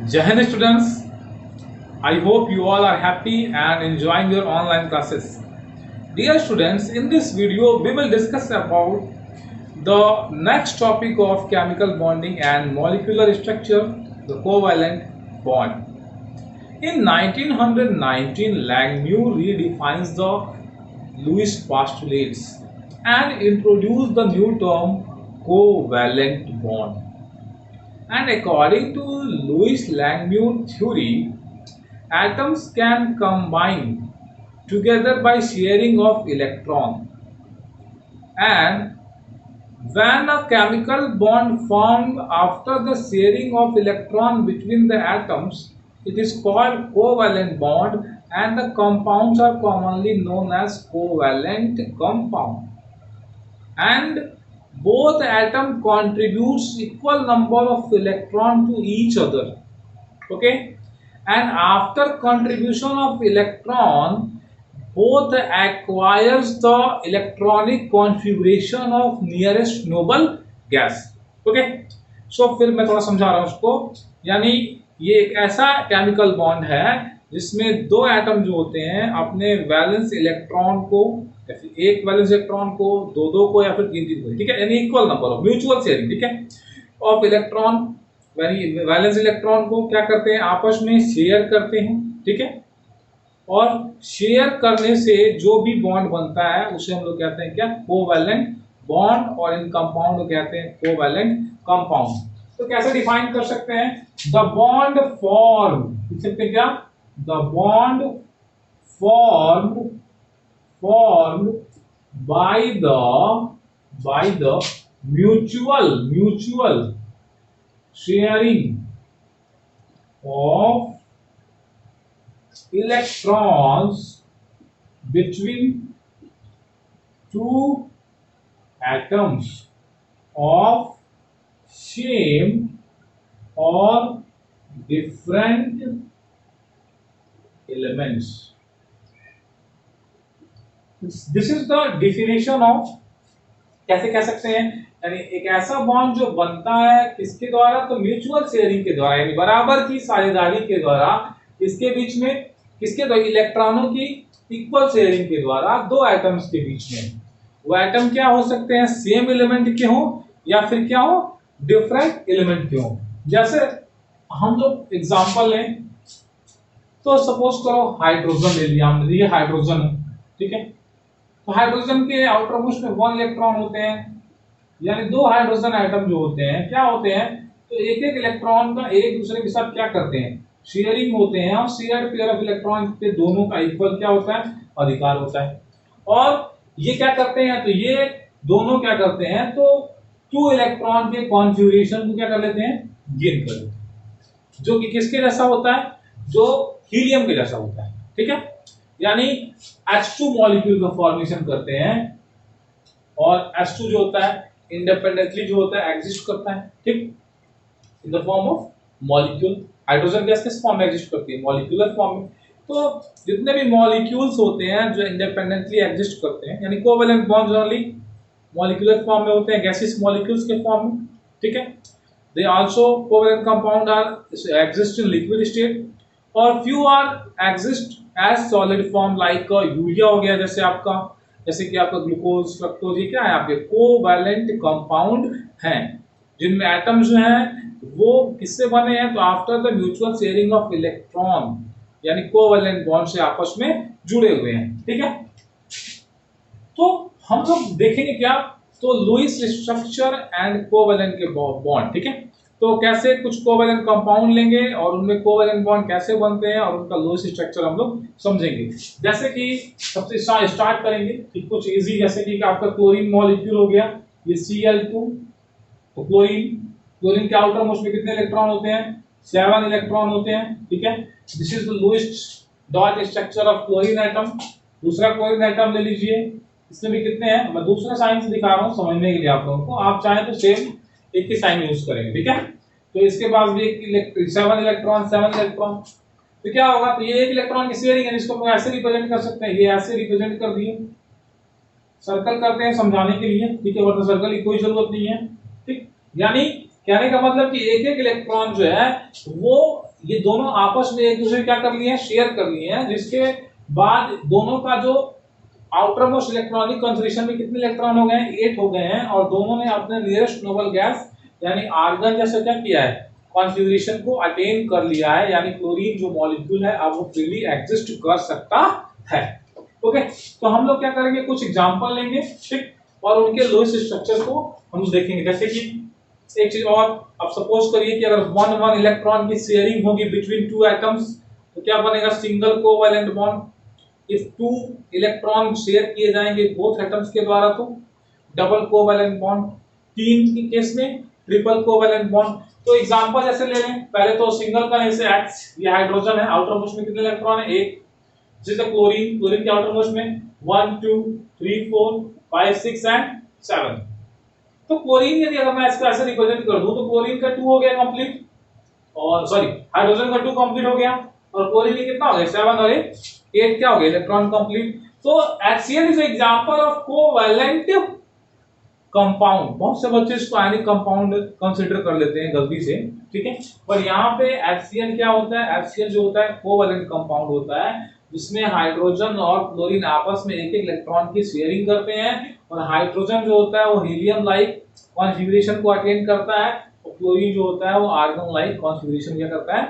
Jai Hind students, I hope you all are happy and enjoying your online classes. Dear students, in this video we will discuss about the next topic of chemical bonding and molecular structure, the covalent bond. In 1919, Langmuir redefines the Lewis postulates and introduced the new term covalent bond. And according to Louis Langmuir theory, atoms can combine together by sharing of electron, and when a chemical bond formed after the sharing of electron between the atoms, it is called covalent bond, and the compounds are commonly known as covalent compound. And both atom contributes equal number of electron to each other. Okay, and after contribution of electron, both acquires the electronic configuration of nearest noble gas. Okay, so फिर मैं थोड़ा समझा रहा हूं उसको। यानी ये एक ऐसा केमिकल बॉन्ड है जिसमें दो एटम जो होते हैं अपने वैलेंस इलेक्ट्रॉन को या फिर एक वैलेंस इलेक्ट्रॉन को, दो दो को या फिर तीन तीन को, ठीक है, यानी equal number of mutual sharing, ठीक है, ऑफ इलेक्ट्रॉन, वैलेंस इलेक्ट्रॉन को क्या करते हैं, आपस में शेयर करते हैं, ठीक है। और शेयर करने से जो भी बॉन्ड बनता है उसे हम लोग कहते हैं क्या, कोवैलेंट बॉन्ड, और इन कंपाउंड को कहते हैं कोवैलेंट कंपाउंड। तो कैसे डिफाइन कर सकते हैं, द बॉन्ड फॉर्म, लिख सकते हैं क्या, the bond formed by the mutual sharing of electrons between two atoms of same or different elements. This is the definition of, कैसे कह सकते हैं, यानी एक ऐसा बॉन्ड जो बनता है किसके द्वारा, तो म्यूचुअल शेयरिंग के द्वारा, यानी बराबर की साझेदारी के द्वारा, इसके बीच में किसके द्वारा, इलेक्ट्रॉनों की इक्वल शेयरिंग के द्वारा दो एटम्स के बीच में। वो एटम क्या हो सकते हैं, सेम एलिमेंट के हो या फिर क्या हो, डिफरेंट एलिमेंट के हो। जैसे हम लोग एग्जांपल लें तो सपोज करो हाइड्रोजन ले लिया हमने, ये हाइड्रोजन है, ठीक है। तो हाइड्रोजन के आउटर मोस्ट में 1 इलेक्ट्रॉन होते हैं, यानी दो हाइड्रोजन एटम जो होते हैं क्या होते हैं, तो एक एक इलेक्ट्रॉन का एक दूसरे के साथ क्या करते हैं, शेयरिंग होते हैं, और शेयर पेयर ऑफ इलेक्ट्रॉन पे दोनों का इक्वल क्या होता है, अधिकार होता है। और ये क्या करते हैं, तो ये दोनों क्या करते हैं, तो 2 इलेक्ट्रॉन के कॉन्फ़िगरेशन को क्या कर लेते हैं, गेन कर लेते हैं, जो कि किसके जैसा होता है, जो हीलियम के जैसा होता है, ठीक है। यानी H2 मॉलिक्यूल का फॉर्मेशन करते हैं, और H2 जो होता है इंडिपेंडेंटली जो होता है एग्जिस्ट करता है, ठीक, in the form of molecule. Hydrogen gas किस फॉर्म में एग्जिस्ट करती है, मॉलिक्यूलर फॉर्म में। तो जितने भी मॉलिक्यूल्स होते हैं जो इंडिपेंडेंटली एग्जिस्ट करते हैं, यानी covalent bond generally molecular form में होते हैं, गैसेस मॉलिक्यूल्स के फॉर्म में, ठीक है। They also covalent compound are exist in liquid state, और few are exist as solid form, like urea हो गया, जैसे कि आपका ग्लूकोज, फ्रक्टोज, ये क्या है, आपके कोवैलेंट कंपाउंड हैं, जिनमें एटम्स जो हैं वो किससे बने हैं, तो after the mutual sharing of electron, यानी कोवैलेंट बॉन्ड से आपस में जुड़े हुए हैं, ठीक है। तो हम लोग देखेंगे क्या, तो लुईस स्ट्रक्चर एंड कोवैलेंट के बॉन्ड, ठीक है। तो कैसे कुछ कोवैलेंट कंपाउंड लेंगे और उनमें कोवैलेंट बॉन्ड कैसे बनते हैं और उनका लुईस स्ट्रक्चर हम लोग समझेंगे। जैसे कि सबसे स्टार्ट करेंगे कि कुछ इजी, जैसे कि आपका क्लोरीन मॉलिक्यूल हो गया, ये Cl2, तो क्लोरीन के आउटर मोस्ट में कितने इलेक्ट्रॉन होते हैं, 7 इलेक्ट्रॉन होते हैं, ठीक है। This is the Lewis dot structure of chlorine atom. दूसरा क्लोरीन एटम ले लीजिए, इसमें भी कितने हैं, मैं दूसरा साइन से दिखा रहा हूँ समझने के लिए आप लोगों को, आप चाहें तो सेम एक ही साइन यूज करेंगे, ठीक है। तो इसके पास भी एक 7 इलेक्ट्रॉन, तो क्या होगा, तो ये एक इलेक्ट्रॉन की शेयरिंग है, जिसको हम ऐसे रिप्रेजेंट कर सकते हैं, ये ऐसे रिप्रेजेंट कर दिए, सर्कल करते हैं समझाने के लिए, ठीक है, वरना सर्कल की कोई जरूरत नहीं है, ठीक। यानी कहने का मतलब कि एक एक इलेक्ट्रॉन जो है वो ये दोनों आपस में एक दूसरे क्या कर लिए हैं, शेयर कर लिए हैं, जिसके बाद दोनों का जो आउटर मोस्ट इलेक्ट्रॉनिक कॉन्फिगरेशन में कितने इलेक्ट्रॉन हो गए हैं, 8 हो गए हैं, और दोनों ने अपने नियरेस्ट नोबल गैस यानी आर्गन जैसे क्या किया है, कॉन्फिगरेशन को अटेन कर लिया है, यानी क्लोरीन जो मॉलिक्यूल है अब वो फ्रीली एग्जिस्ट कर सकता है। ओके, तो हम लोग क्या करेंगे, कुछ एग्जांपल लेंगे, ठीक, और उनके लोएस्ट स्ट्रक्चर को हम देखेंगे। जैसे कि एक चीज और, अब सपोज करिए कि अगर 1 इलेक्ट्रॉन की शेयरिंग होगी बिटवीन टू एटम्स, तो क्या बनेगा, single covalent bond. If 2 electron share किए जाएंगे बोथ एटम्स के द्वारा तो डबल कोवैलेंट बॉन्ड। 3 के केस में ट्रिपल कोवैलेंट बॉन्ड। तो एग्जांपल जैसे ले लें, पहले तो सिंगल का, जैसे X ये हाइड्रोजन है, आउटर मोस्ट में कितने इलेक्ट्रॉन है, एक। जैसे क्लोरीन के आउटर मोस्ट में 1 2 3 4 5 6 एंड 7। तो क्लोरीन यदि अगर मैं इसको ऐसे रिप्रेजेंट कर दूं तो क्लोरीन का 2 हो गया कंप्लीट, और सॉरी हाइड्रोजन का 2 कंप्लीट हो गया, और क्लोरीन का कितना हो गया, 7 और 8 क्या हो गया, इलेक्ट्रॉन कंप्लीट। तो HCl is example of covalent compound. बहुत से बच्चे इसको आयनिक कंपाउंड कंसीडर कर लेते हैं गलती से, ठीक है, पर यहाँ पे HCl क्या होता है, HCl जो होता है कोवैलेंट कंपाउंड होता है, जिसमें हाइड्रोजन और क्लोरीन आपस में एक एक इलेक्ट्रॉन की शेयरिंग करते हैं, और हाइड्रोजन जो होता है वो हीलियम लाइक कॉन्फिगरेशन को अटेन करता है, और क्लोरीन जो होता है वो आर्गन लाइक कॉन्फिगरेशन क्या करता है,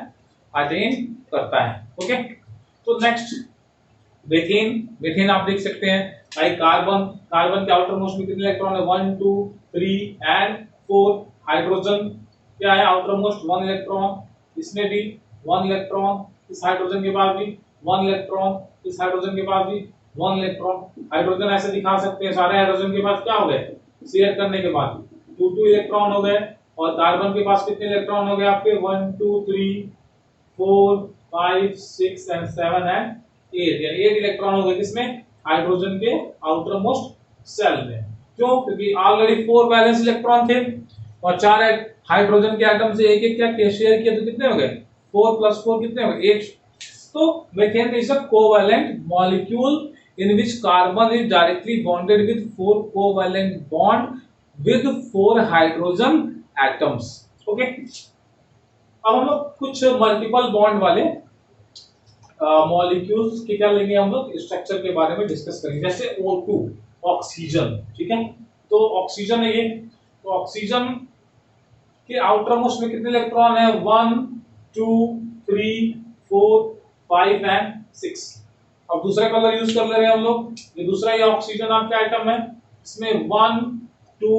अटेन करता है। ओके, तो नेक्स्ट मीथेन आप देख सकते हैं भाई, कार्बन के आउटर मोस्ट में कितने इलेक्ट्रॉन है, 1 2 3 एंड 4। हाइड्रोजन क्या है, आउटर मोस्ट 1 इलेक्ट्रॉन, इसमें भी 1 इलेक्ट्रॉन, इस हाइड्रोजन के पास भी 1 इलेक्ट्रॉन, इस हाइड्रोजन के पास भी 1 इलेक्ट्रॉन। हाइड्रोजन ऐसे दिखा सकते हैं, सारे हाइड्रोजन के पास क्या हो गए, शेयर करने के बाद 2 इलेक्ट्रॉन हो गए, और कार्बन के पास कितने इलेक्ट्रॉन हो गए आपके, 1 2 3 4 5 6 एंड 7 एंड 8, यानी 8 इलेक्ट्रॉन हो गए किसमें, हाइड्रोजन के आउटर मोस्ट सेल में। क्यों, क्योंकि ऑलरेडी 4 वैलेंस इलेक्ट्रॉन थे, और 4 हाइड्रोजन के एटम से एक एक क्या शेयर किया, तो कितने हो गए, 4 + 4 कितने हो गए, 8। तो methane is a covalent molecule in which carbon is directly bonded with 4 covalent bond with 4 hydrogen atoms। Okay, अब हम लोग कुछ मल्टीपल बॉन्ड वाले मॉलिक्यूल्स के क्या लेंगे, हम लोग स्ट्रक्चर के बारे में डिस्कस करेंगे। जैसे O2 ऑक्सीजन, ठीक है, तो ऑक्सीजन है ये, तो ऑक्सीजन के आउटर मोस्ट में कितने इलेक्ट्रॉन है, 1 2 3 4 5 एंड 6। अब दूसरा कलर यूज कर ले रहे हैं हम लोग, ये दूसरा ये ऑक्सीजन आपका आइटम है, इसमें 1 2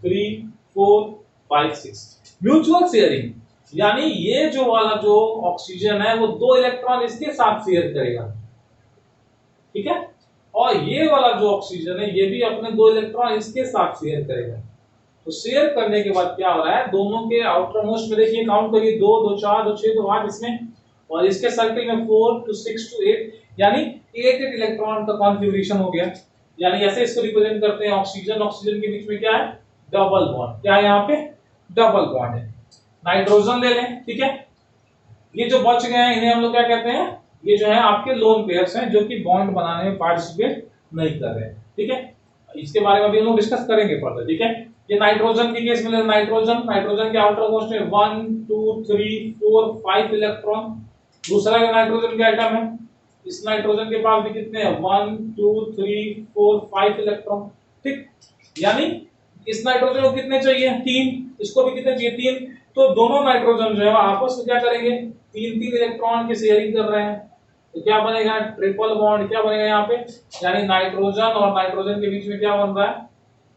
3 4 5 6 म्यूचुअल शेयरिंग, यानी ये जो वाला जो ऑक्सीजन है वो 2 इलेक्ट्रॉन इसके साथ शेयर करेगा, ठीक है, और ये वाला जो ऑक्सीजन है ये भी अपने 2 इलेक्ट्रॉन इसके साथ शेयर करेगा। तो शेयर करने के बाद क्या हो रहा है, दोनों के आउटर मोस्ट में देखिए, काउंट करिए, 2 2 4 2 6 2 8 इसमें, और इसके सर्किल में 4 to 6 to 8, यानी 8 इलेक्ट्रॉन का कॉन्फिगरेशन हो गया। यानी ऐसे इसको रिप्रेजेंट करते हैं, ऑक्सीजन के बीच में क्या है, डबल बॉन्ड, क्या है यहाँ पे, डबल बॉन्ड है। नाइट्रोजन ले लें, ठीक है, ये जो बच गए हैं इन्हें हम लोग क्या कहते हैं, ये जो है आपके लोन पेयर्स हैं, जो कि बॉन्ड बनाने में पार्टिसिपेट नहीं कर रहे हैं, ठीक है, इसके बारे में भी हम लोग डिस्कस करेंगे फर्दर, ठीक है। ये नाइट्रोजन के केस में नाइट्रोजन के आउटर मोस्ट में 1 2 3 4 5 इलेक्ट्रॉन। दूसरा नाइट्रोजन का आइटम है, इस नाइट्रोजन के पास भी कितने हैं, 1 2 3 4 5 इलेक्ट्रॉन, ठीक, यानी इस नाइट्रोजन को कितने चाहिए, 3, इसको भी कितने चाहिए, 3। तो दोनों नाइट्रोजन जो है आपस में क्या करेंगे, 3 इलेक्ट्रॉन की शेयरिंग कर रहे हैं, तो क्या बनेगा, ट्रिपल बॉन्ड, क्या बनेगा यहाँ पे, यानी नाइट्रोजन और नाइट्रोजन के बीच में क्या बन रहा है,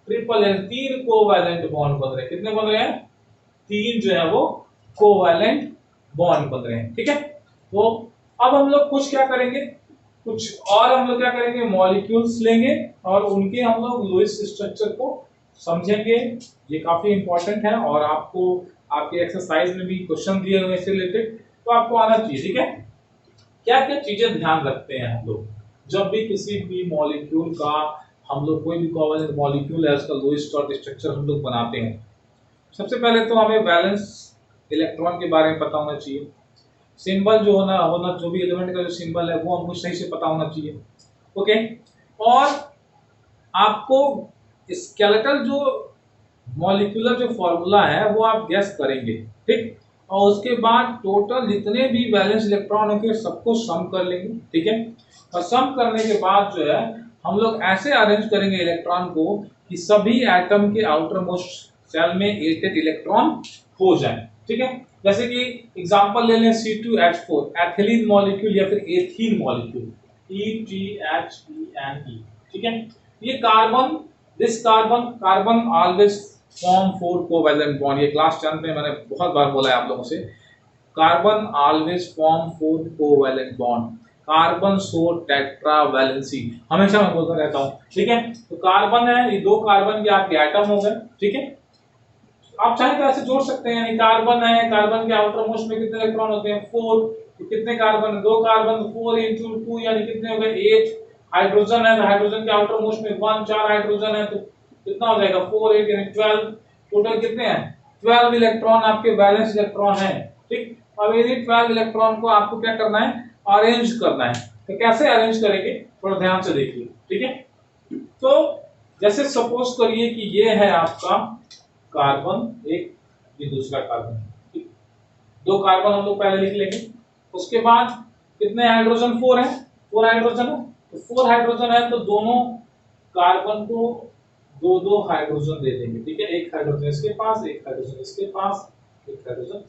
ट्रिपल है, 3 कोवैलेंट बॉन्ड बन रहे हैं। कितने बन रहे हैं, 3 जो है वो कोवैलेंट बॉन्ड बन रहे हैं, ठीक है। तो अब हम लोग कुछ क्या करेंगे, कुछ और हम लोग क्या करेंगे, मॉलिक्यूल्स लेंगे और उनके हम लोग लुईस स्ट्रक्चर को समझेंगे। ये काफी इंपॉर्टेंट है, और आपको आपके एक्सरसाइज में भी क्वेश्चन दिए हुए इससे रिलेटेड, तो आपको आना चाहिए, ठीक है। क्या क्या चीजें ध्यान रखते हैं हम लोग जब भी किसी भी मॉलिक्यूल का, हम लोग कोई भी कोवैलेंट मॉलिक्यूल है उसका लोएस्ट ऑर्डर स्ट्रक्चर हम लोग बनाते हैं। सबसे पहले तो हमें वैलेंस इलेक्ट्रॉन के बारे में पता होना चाहिए, सिंबल जो होना जो भी एलिमेंट का जो सिंबल है वो हमको सही से पता होना चाहिए, ओके। और आपको स्केलेटल जो मॉलिक्यूलर जो फॉर्मूला है वो आप गेस करेंगे, ठीक। और उसके बाद टोटल जितने भी वैलेंस इलेक्ट्रॉन होंगे सबको सम कर लेंगे, ठीक है। और सम करने के बाद जो है हम लोग ऐसे अरेंज करेंगे इलेक्ट्रॉन को कि सभी एटम के आउटर मोस्ट सेल में 8 इलेक्ट्रॉन हो जाए, ठीक है। जैसे कि एग्जांपल ले लें C2H4 एथिलीन मॉलिक्यूल या फिर एथीन मॉलिक्यूल ETHENE, ठीक है। ये carbon this carbon always form 4 covalent bond, ये क्लास 10 में मैंने बहुत बार बोला है आप लोगों से, carbon always form 4 covalent bond, carbon so tetra valency, हमेशा मैं बोलता रहता हूं, ठीक है। तो कार्बन है, ये 2 कार्बन के आपके एटम हो गए, ठीक है। आप चाहे तो ऐसे जोड़ सकते हैं, यानी कार्बन है, कार्बन के आउटर मोस्ट में कितने इलेक्ट्रॉन होते हैं 4, तो कितने कार्बन, 2 कार्बन, 4 into 2 यानी कितने हो गए 8। हाइड्रोजन है तो हाइड्रोजन के आउटर मोस्ट में 1, 4 हाइड्रोजन है तो कितना हो जाएगा 4 8 यानी 12, टोटल कितने हैं 12 इलेक्ट्रॉन आपके वैलेंस इलेक्ट्रॉन है, ठीक। अब ये 12 इलेक्ट्रॉन को आपको क्या करना है, अरेंज करना है। तो कैसे अरेंज करेंगे थोड़ा ध्यान से देखिए, ठीक है। तो जैसे सपोज करिए कि ये है आपका कार्बन एक, ये दूसरा कार्बन, ठीक। 2 कार्बन हम लोग पहले लिख लेंगे, उसके बाद कितने हाइड्रोजन 4 है, 4 हाइड्रोजन है, तो 4 हाइड्रोजन है तो दोनों कार्बन को 2 हाइड्रोजन दे देंगे, ठीक है। एक हाइड्रोजन इसके पास, एक हाइड्रोजन इसके पास, एक हाइड्रोजन,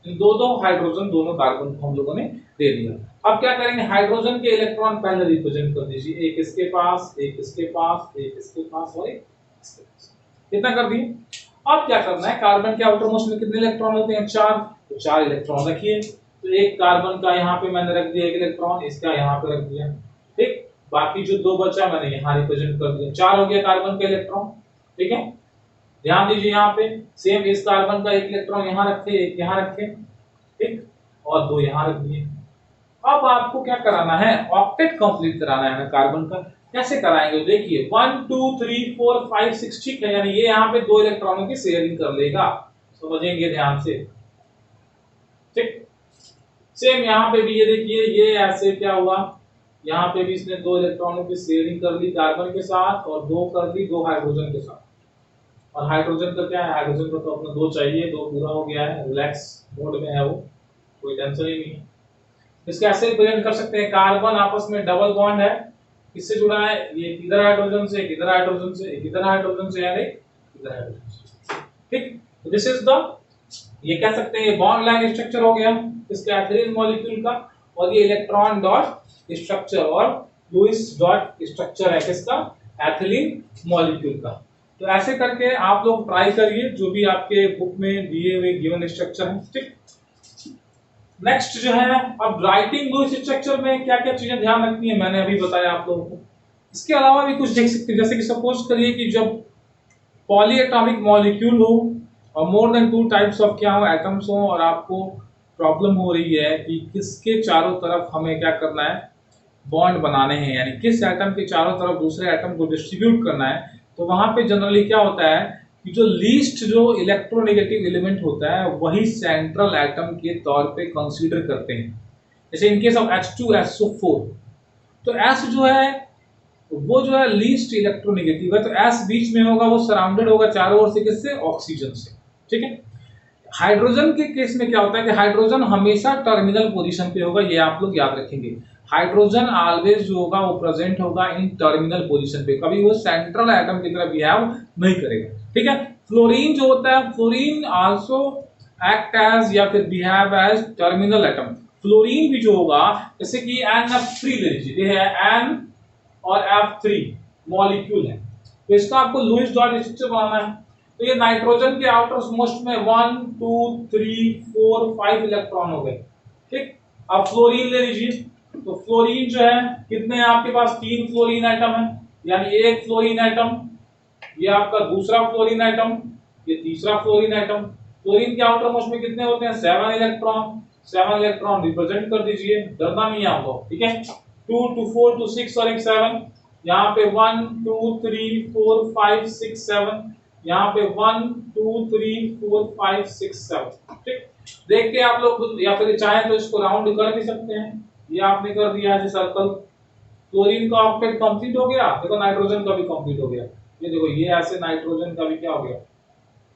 इन 2 हाइड्रोजन दोनों कार्बन को हम लोगों ने दे दिया। अब क्या करेंगे, हाइड्रोजन के इलेक्ट्रॉन पहले रिप्रेजेंट कर दीजिए, एक इसके पास, एक इसके पास, एक इसके पास और एक इसके पास, कितना कर दिए। अब क्या करना है, कार्बन के आउटर मोस्ट में कितने इलेक्ट्रॉन होते हैं 4, तो 4 इलेक्ट्रॉन रखिए। तो एक कार्बन का यहाँ पे मैंने रख दिया 1 इलेक्ट्रॉन, इसका यहाँ पे रख दिया, ठीक। बाकी जो 2 बचा मैंने यहाँ रिप्रेजेंट कर दिया, 4 हो गया कार्बन का इलेक्ट्रॉन, ठीक है। ध्यान दीजिए यहाँ पे सेम इस कार्बन का 1 इलेक्ट्रॉन यहाँ रखे, एक यहाँ रखे, ठीक, और 2 यहाँ रख दिए। अब आपको क्या कराना है, ऑक्टेट कंप्लीट कराना है कार्बन का। कैसे कराएंगे देखिए 1 2 3 4 5 6, ठीक है, यानी ये यहाँ पे 2 इलेक्ट्रॉनों की शेयरिंग कर लेगा, समझेंगे ध्यान से, ठीक। सेम यहाँ पे भी ये देखिए, ये ऐसे क्या हुआ, यहाँ पे भी इसने 2 इलेक्ट्रॉनों की शेयरिंग कर ली कार्बन के साथ और 2 कर ली 2 हाइड्रोजन के साथ। और हाइड्रोजन का क्या है, हाइड्रोजन को तो अपना 2 चाहिए, 2 पूरा हो गया है, रिलैक्स मोड में है वो, कोई टेंशन ही नहीं है। इसके ऐसे रिप्रेजेंट कर सकते हैं, कार्बन आपस में डबल बॉन्ड है, किससे जुड़ा है, ये इधर हाइड्रोजन से, एक इधर हाइड्रोजन से, एक इधर हाइड्रोजन से, यानी इधर हाइड्रोजन से, ठीक। तो दिस इज द, ये कह सकते हैं ये बॉन्ड लाइन स्ट्रक्चर हो गया इसके एथिलीन मॉलिक्यूल का, और ये इलेक्ट्रॉन डॉट स्ट्रक्चर और लुईस डॉट स्ट्रक्चर है किसका, एथिलीन मॉलिक्यूल का। तो ऐसे करके आप लोग ट्राई करिए जो भी आपके बुक में दिए हुए गिवन स्ट्रक्चर है, ठीक। नेक्स्ट जो है, अब राइटिंग लुईस स्ट्रक्चर में क्या क्या चीजें ध्यान रखनी है मैंने अभी बताया आप लोगों को। इसके अलावा भी कुछ देख सकते हैं, जैसे कि सपोज करिए कि जब पॉलीएटॉमिक मॉलिक्यूल हो और मोर देन 2 टाइप्स ऑफ क्या हो एटम्स हो, और आपको प्रॉब्लम हो रही है कि किसके चारों तरफ हमें क्या करना है, बॉन्ड बनाने हैं, यानी किस एटम के चारों तरफ दूसरे एटम को डिस्ट्रीब्यूट करना है, तो वहां पे जनरली क्या होता है कि जो लीस्ट जो इलेक्ट्रोनेगेटिव एलिमेंट होता है वही सेंट्रल एटम के तौर पे कंसीडर करते हैं। जैसे इन केस ऑफ H2SO4, तो S जो है वो जो है लीस्ट इलेक्ट्रोनेगेटिव है, तो S बीच में होगा, वो सराउंडेड होगा चारों ओर से किससे, ऑक्सीजन से, ठीक है। हाइड्रोजन के केस में क्या होता है कि हाइड्रोजन हमेशा टर्मिनल पोजीशन पे होगा, ये आप लोग याद रखेंगे। हाइड्रोजन ऑलवेज जो होगा वो प्रेजेंट होगा इन टर्मिनल पोजीशन पे, कभी वो सेंट्रल एटम की तरह बिहेव नहीं करेगा, ठीक है। फ्लोरीन जो होता है, फ्लोरीन आल्सो एक्ट एज या फिर behave as terminal atom. Fluorine भी जो होगा, जैसे कि NF3 ले लीजिए, ये है N और F3 मॉलिक्यूल है, तो इसका आपको लुईस डॉट स्ट्रक्चर बनाना है। तो ये नाइट्रोजन के आउटर मोस्ट में 1 2 3 4 5 इलेक्ट्रॉन हो गए, ठीक। अब फ्लोरीन ले लीजिए, तो फ्लोरीन जो है कितने हैं आपके पास, 3 फ्लोरीन आइटम है, यानी एक फ्लोरीन आइटम, ये आपका दूसरा फ्लोरीन आइटम, ये तीसरा फ्लोरीन आइटम। फ्लोरीन के आउटर मोस्ट में कितने होते हैं 7 इलेक्ट्रॉन, 7 इलेक्ट्रॉन रिप्रेजेंट कर दीजिए, डरना नहीं है आपको, ठीक है। 2 2 4 2 6 और एक 7, यहाँ पे 1 2 3 4 5 6 7, यहाँ पे 1 2 3 4 5 6 7, ठीक। देख के आप लोग, या फिर चाहे तो इसको राउंड कर भी सकते हैं, ये आपने कर दिया है सर्कल। क्लोरीन का ऑक्टेट कंप्लीट हो गया, देखो नाइट्रोजन का भी कंप्लीट हो गया, ये देखो ये ऐसे नाइट्रोजन का भी क्या हो गया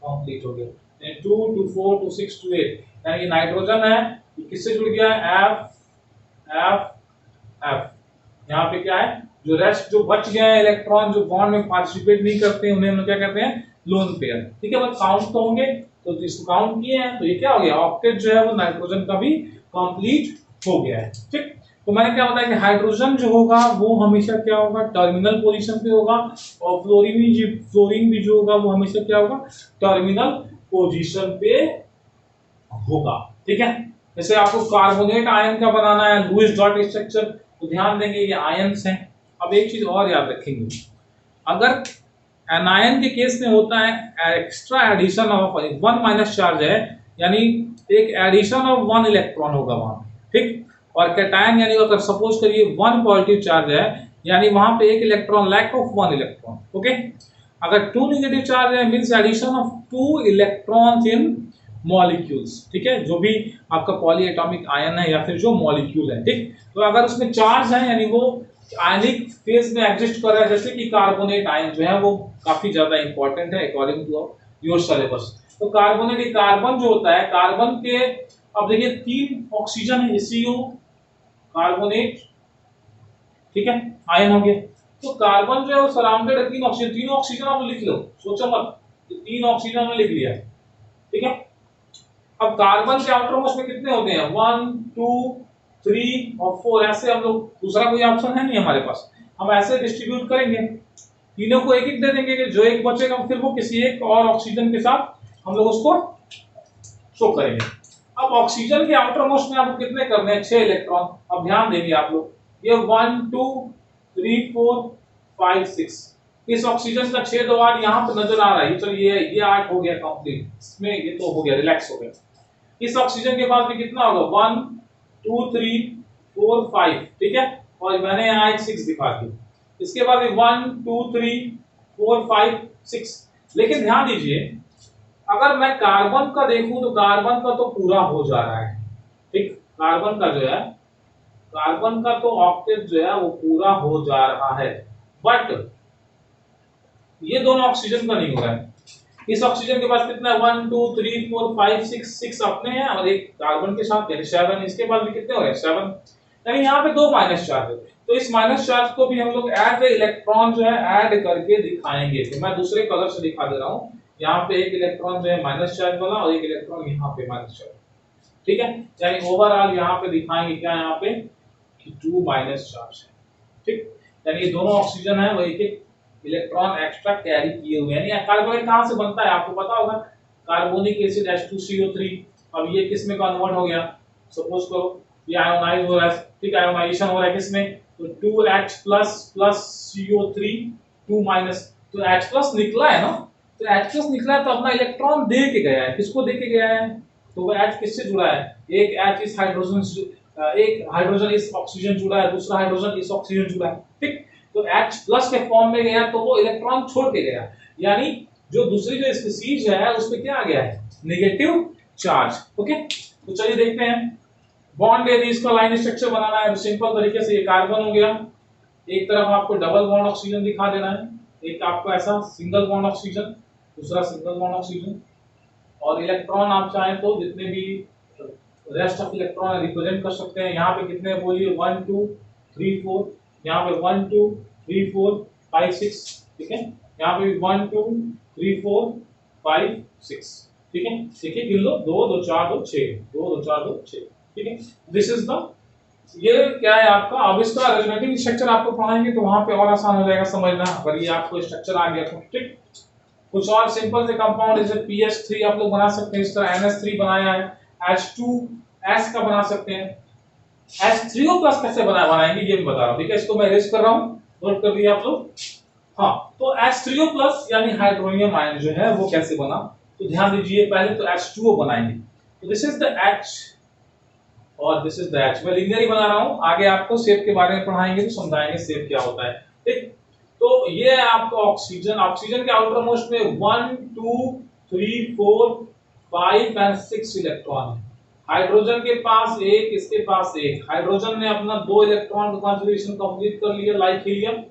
कंप्लीट हो गया। 2 2 4 2 6 2 8, यानी नाइट्रोजन है ये किससे जुड़ गया है, एफ एफ एफ। यहाँ पे क्या है, जो रेस्ट जो बच गए हैं इलेक्ट्रॉन जो बॉन्ड में पार्टिसिपेट नहीं करते हैं उन्हें हम क्या कहते हैं, लोन पेयर। ठीक है, बस काउंट तो होंगे, तो इसको काउंट किए हैं तो ये क्या हो गया, ऑक्टेट जो है वो नाइट्रोजन का भी कंप्लीट हो गया है। ठीक, तो मैंने क्या बताया कि हाइड्रोजन जो होगा वो हमेशा क्या होगा, टर्मिनल पोजीशन पे होगा, और फ्लोरीन भी जो होगा वो हमेशा क्या होगा, टर्मिनल पोजीशन पे होगा। ठीक है, जैसे आपको कार्बोनेट आयन का बनाना है, लुईस डॉट स्ट्रक्चर, तो ध्यान देंगे ये आयन्स हैं। अब एक चीज और याद रखेंगे, अगर एनायन के केस में होता है extra addition of one minus charge है, यानी एक एडिशन ऑफ वन इलेक्ट्रॉन होगा वहां। ठीक, और कैटायन यानी अगर सपोज करिए वन पॉजिटिव चार्ज है, यानी वहां पे एक electron lack of one electron. Okay, अगर टू नेगेटिव चार्ज है means addition of two electrons in molecules. ठीक है, जो भी आपका पॉली एटॉमिक आयन है या फिर जो मॉलिक्यूल है। ठीक, तो अगर उसमें चार्ज है यानी वो आयनिक फेज में एग्जिस्ट कर रहा है, जैसे कि कार्बोनेट आयन जो है वो काफी ज्यादा इंपॉर्टेंट है अकॉर्डिंग टू योर सिलेबस। तो कार्बोनेट कार्बन जो होता है, कार्बन के अब देखिए 3 ऑक्सीजन है, CO कार्बोनेट, ठीक है, आयन हो गया। तो कार्बन जो है वो सराउंडेड है 3 ऑक्सीजन, 3 ऑक्सीजन आप लिख लो, सोचो मत, 3 ऑक्सीजन हमने लिख लिया। ठीक है, अब कार्बन के आउटर मोस्ट में कितने होते हैं, 1 2 3 और 4, ऐसे हम लोग, दूसरा कोई ऑप्शन है नहीं हमारे पास, हम ऐसे डिस्ट्रीब्यूट करेंगे, तीनों को एक एक दे देंगे कि जो एक बचेगा फिर वो किसी एक और ऑक्सीजन के साथ हम लोग उसको शो करेंगे। अब ऑक्सीजन के आउटर मोस्ट में आपको कितने करने हैं, 6 इलेक्ट्रॉन। अब ध्यान देंगे आप लोग, ये 1 2 3 4 5 6, इस ऑक्सीजन का 6 2 8 यहाँ पे नजर आ रहा है, चलिए ये 8 हो गया कंप्लीट, इसमें ये तो हो गया, रिलैक्स हो गया। इस ऑक्सीजन के बाद भी कितना होगा, 1 2 3 4 5, ठीक है, और मैंने यहाँ एक 6 दिखा दी। इसके बाद 1 2 3 4 5 6। लेकिन ध्यान दीजिए, अगर मैं कार्बन का देखूं तो कार्बन का तो पूरा हो जा रहा है। ठीक, कार्बन का जो है, कार्बन का तो ऑक्टेट जो है वो पूरा हो जा रहा है, बट ये दोनों ऑक्सीजन का नहीं हो रहा है। इस ऑक्सीजन के पास कितना है, 1 2 3 4 5 6 अपने हैं और एक कार्बन के साथ यानी 7। इसके बाद भी कितने हो रहे हैं, 7, यानी यहाँ पे 2 माइनस चार्ज है। तो इस माइनस चार्ज को भी हम लोग एज ए इलेक्ट्रॉन जो है ऐड करके दिखाएंगे। तो मैं दूसरे कलर से दिखा दे रहा हूँ, यहाँ पे एक इलेक्ट्रॉन जो है माइनस चार्ज वाला और एक इलेक्ट्रॉन यहाँ पे माइनस चार्ज। ठीक है, यानी ओवरऑल यहाँ पे दिखाएंगे क्या, यहाँ पे 2 माइनस चार्ज है। ठीक, यानी ये दोनों ऑक्सीजन है वो एक एक इलेक्ट्रॉन एक्स्ट्रा कैरी किए हुए हैं। यानी कार्बोनेट कहां से बनता है आपको पता होगा, कार्बोनिक एसिड H2CO3। अब ये किस में कन्वर्ट हो गया, सपोज करो ये आयोनाइज हो रहा है, ठीक, आयोनाइजेशन हो रहा है किसमें, तो 2H प्लस CO3 2 माइनस, तो H प्लस निकला है ना, तो H प्लस निकला है तो अपना इलेक्ट्रॉन दे के गया है, किसको दे के गया है, तो वो H किससे जुड़ा है, एक H इस हाइड्रोजन, एक हाइड्रोजन इस ऑक्सीजन जुड़ा है, दूसरा हाइड्रोजन इस ऑक्सीजन जुड़ा है। ठीक, तो H प्लस के फॉर्म में गया तो वो इलेक्ट्रॉन छोड़ के गया, यानी जो दूसरी जो स्पीशीज है उस पे क्या आ गया है, नेगेटिव चार्ज। ओके, तो चलिए देखते हैं बॉन्ड, यदि इसका लाइन स्ट्रक्चर बनाना है तो सिंपल तरीके से ये कार्बन हो गया, एक तरफ आपको डबल बॉन्ड ऑक्सीजन दिखा देना है, एक आपको ऐसा सिंगल बॉन्ड ऑक्सीजन, दूसरा सिंगल बॉन्ड ऑक्सीजन, और इलेक्ट्रॉन आप चाहें तो जितने भी रेस्ट ऑफ इलेक्ट्रॉन रिप्रेजेंट कर सकते हैं। यहाँ पे कितने बोलिए, 1 2 3 4, यहाँ पे 1 2 3 4 5 6, ठीक है, यहाँ पे 1 2 3 4 5 6, ठीक है, देखिए गिन लो, 2 2 4 2 6, 2 2 4 2 6, ठीक है, दिस इज द, ये क्या है आपका। अब इसका रेजोनेटिंग स्ट्रक्चर आपको पढ़ाएंगे तो वहां पे और आसान हो जाएगा समझना, अगर ये आपको स्ट्रक्चर आ गया तो। ठीक, कुछ और सिंपल से कंपाउंड जैसे PH3 आप लोग बना सकते हैं, इस तरह NH3 बनाया है, H2S का बना सकते हैं, H3O प्लस कैसे बनाएंगे ये मैं बता रहा हूँ, ठीक है, इसको मैं इरेज कर रहा हूँ, नोट कर लिया आप लोग। हाँ, तो H3O प्लस यानी हाइड्रोनियम आयन जो है वो कैसे बना, तो ध्यान दीजिए, पहले तो H2O बनाएंगे, तो दिस इज द H और दिस इज द H, मैं लिनियर ही बना रहा हूँ, आगे आपको शेप के बारे में पढ़ाएंगे तो समझाएंगे शेप क्या होता है। ठीक, तो ये है आपका ऑक्सीजन, ऑक्सीजन के आउटर मोस्ट में 1 2 3 4 5 एंड 6 इलेक्ट्रॉन है। हाइड्रोजन के पास एक, इसके पास एक, हाइड्रोजन ने अपना 2 इलेक्ट्रॉन का कॉन्फ़िगरेशन कंप्लीट कर लिया लाइक हीलियम,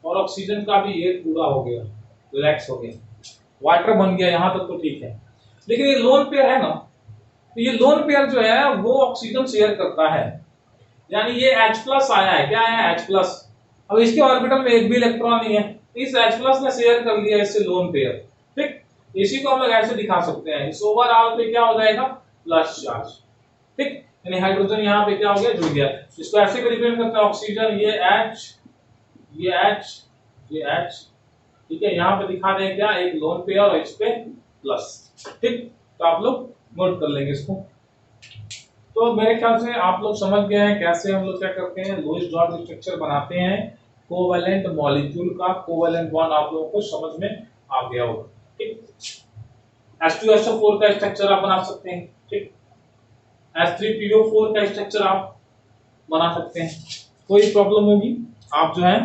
और ऑक्सीजन का भी एक पूरा हो गया, रिलैक्स हो गया। वाटर बन गया, यहां तक तो ठीक है। लेकिन ये लोन पेयर है ना, तो ये लोन पेयर जो है वो ऑक्सीजन शेयर करता है, यानी ये H प्लस आया है, क्या आया H प्लस। अब इसके ऑर्बिटल में एक भी इलेक्ट्रॉन नहीं है, इस H प्लस ने शेयर कर लिया इससे लोन पेयर। ठीक, इसी को हम लोग ऐसे दिखा सकते हैं, इस ओवरऑल पे क्या हो जाएगा, प्लस चार्ज। ठीक, यानी हाइड्रोजन यहाँ पे क्या हो गया, जुड़ गया। इसको ऐसे भी रिप्रेजेंट करते हैं, ऑक्सीजन ये H, ये H, ये H। ठीक है, यहाँ पे दिखा दें क्या, एक लोन पेयर और इस पे प्लस। ठीक, तो आप लोग नोट कर लेंगे इसको। तो मेरे ख्याल से आप लोग समझ गए हैं कैसे हम लोग क्या करते हैं, लुईस डॉट स्ट्रक्चर बनाते हैं कोवैलेंट मॉलिक्यूल का। कोवैलेंट बॉन्ड आप लोगों को समझ में आ गया होगा। ठीक, H2SO4 का स्ट्रक्चर आप बना सकते हैं। ठीक, H3PO4 का स्ट्रक्चर आप बना सकते हैं। कोई प्रॉब्लम होगी आप जो है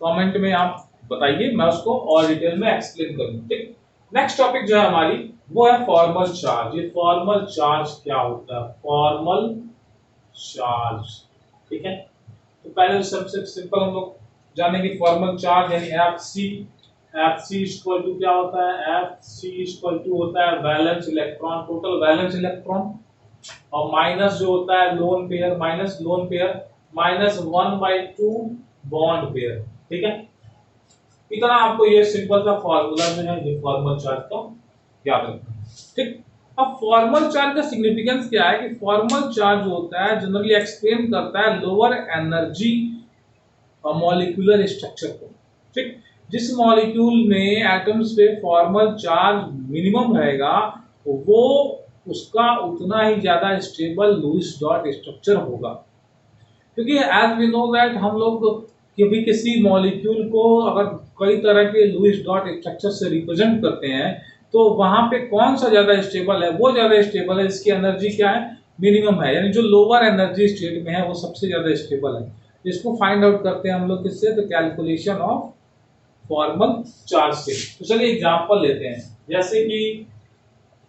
कमेंट में आप बताइए, मैं उसको और डिटेल में एक्सप्लेन करूंगा। ठीक, नेक्स्ट टॉपिक जो है हमारी वो है फॉर्मल चार्ज। ये फॉर्मल चार्ज क्या होता है, फॉर्मल चार्ज। ठीक है, तो पहले सबसे सिंपल हम लोग जानेंगे फॉर्मल चार्ज यानी एफसी। एफसी इक्वल टू क्या होता है, एफसी इक्वल टू होता है valence electron, total valence electron, और माइनस जो होता है lone pair, minus lone pair, minus 1/2 bond pair. ठीक है, इतना आपको ये सिंपल सा फॉर्मूला जो है ये फॉर्मल चार्ज का याद रखना। ठीक, अब फॉर्मल चार्ज का सिग्निफिकेंस क्या है कि फॉर्मल चार्ज होता है जनरली एक्सप्लेन करता है लोअर एनर्जी मॉलिक्यूलर स्ट्रक्चर को। ठीक, जिस मॉलिक्यूल में एटम्स पे फॉर्मल चार्ज मिनिमम रहेगा वो उसका उतना ही ज्यादा स्टेबल लुईस डॉट स्ट्रक्चर होगा। क्योंकि एज वी नो दैट हम लोग कभी किसी मॉलिक्यूल को अगर कई तरह के लुईस डॉट स्ट्रक्चर से रिप्रेजेंट करते हैं तो वहां पे कौन सा ज्यादा स्टेबल है, वो ज्यादा स्टेबल है, इसकी एनर्जी क्या है, मिनिमम है, यानी जो लोअर एनर्जी स्टेट में है वो सबसे ज्यादा स्टेबल है। इसको फाइंड आउट करते हैं हम लोग किससे, तो कैलकुलेशन ऑफ फॉर्मल चार्ज से। तो चलिए एग्जांपल लेते हैं, जैसे कि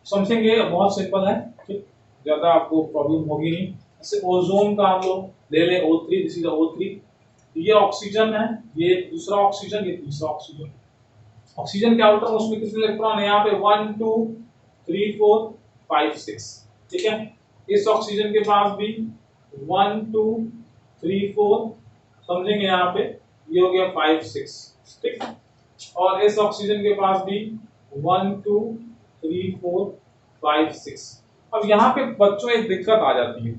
समझेंगे, बहुत सिंपल है। ठीक, ज्यादा आपको प्रॉब्लम होगी नहीं। जैसे ओजोन का हम लोग ले लें O3, दिस इज O3, ये ऑक्सीजन है, ये दूसरा ऑक्सीजन, ये तीसरा ऑक्सीजन। ऑक्सीजन के आउटर मोस्ट में कितने इलेक्ट्रॉन है, यहाँ पे 1 2 3 4 5 6। ठीक है, इस ऑक्सीजन के पास भी 1 2 3 4, समझेंगे यहाँ पे ये हो गया 5 6। ठीक, और इस ऑक्सीजन के पास भी 1 2 3 4 5 6। अब यहाँ पे बच्चों एक दिक्कत आ जाती है,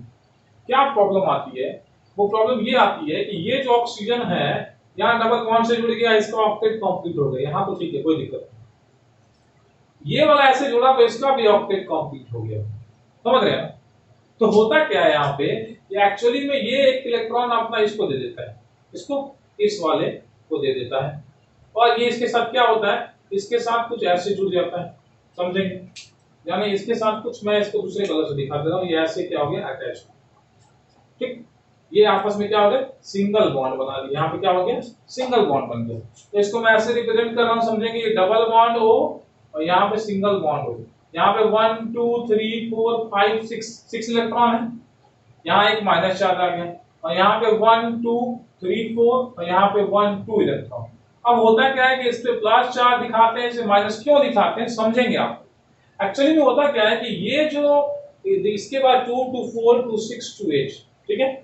क्या प्रॉब्लम आती है, वो प्रॉब्लम ये आती है कि ये जो ऑक्सीजन है यहाँ डबल बॉन्ड से जुड़ गया, इसका ऑक्टेट कंप्लीट हो गया, यहाँ तो ठीक है कोई दिक्कत नहीं। ये वाला ऐसे जुड़ा तो इसका भी ऑक्टेट कंप्लीट हो गया, समझ रहे हैं। तो होता क्या है यहाँ पे, एक्चुअली में ये एक इलेक्ट्रॉन अपना इसको दे देता है, इसको इस वाले को दे देता है, और ये इसके साथ क्या होता है, इसके साथ कुछ ऐसे जुड़ जाता है, समझेंगे, यानी इसके साथ कुछ, मैं इसको दूसरे कलर से दिखा दे रहा हूँ, ये ऐसे क्या हो गया अटैच। ठीक, ये आपस में क्या हो गया, सिंगल बॉन्ड बना लिया, यहाँ पे क्या हो गया, सिंगल बॉन्ड बन गया। तो इसको मैं ऐसे रिप्रेजेंट कर रहा हूँ, समझेंगे, ये डबल बॉन्ड हो और यहाँ पे सिंगल बॉन्ड हो। यहाँ पे 1 2 3 4 5 6 इलेक्ट्रॉन है, यहाँ एक माइनस चार्ज आ गया, और यहाँ पे 1 2 3 4 और यहाँ पे 1 2 इलेक्ट्रॉन। अब होता क्या है कि इस पे प्लस चार्ज दिखाते हैं, इसे माइनस क्यों दिखाते हैं, समझेंगे आप। एक्चुअली में होता क्या है कि ये जो इसके बाद 2 2 4 2 6 2 8, ठीक है,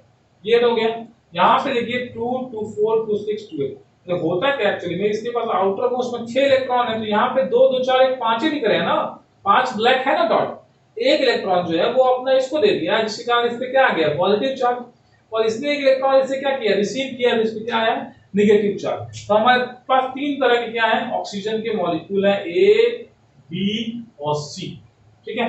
ये हो गया। यहाँ पे देखिए 2 2 4 2 6 2 8, तो होता क्या एक्चुअली में, इसके पास आउटर मोस्ट में 6 इलेक्ट्रॉन है, तो यहाँ पे 2 2 4 1 5 ही दिख रहे हैं ना, 5 ब्लैक है ना डॉट, एक इलेक्ट्रॉन जो है वो अपना इसको दे दिया, जिसके कारण इस पे क्या आ गया, पॉजिटिव चार्ज, और इसने एक इलेक्ट्रॉन इससे क्या किया, रिसीव किया, इस पे क्या आया, नेगेटिव चार्ज। तो हमारे पास तीन तरह के क्या है, ऑक्सीजन के मॉलिक्यूल है, ए बी और सी। ठीक है,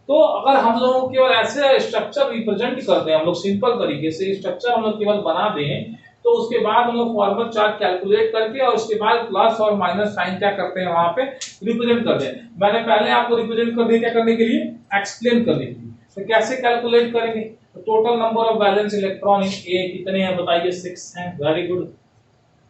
तो अगर हम लोग केवल ऐसे स्ट्रक्चर रिप्रेजेंट करते हैं, हम लोग सिंपल तरीके से स्ट्रक्चर हम लोग केवल बना दें, तो उसके बाद हम लोग फॉर्मल चार्ज कैलकुलेट करके और उसके बाद प्लस और माइनस साइन क्या करते हैं वहां पे रिप्रेजेंट करते हैं। मैंने पहले आपको रिप्रेजेंट कर दिया क्या करने के लिए, एक्सप्लेन करने के लिए। तो कैसे कैलकुलेट करेंगे, तो total number of valence electron in a कितने हैं बताइए, 6 हैं, वेरी गुड।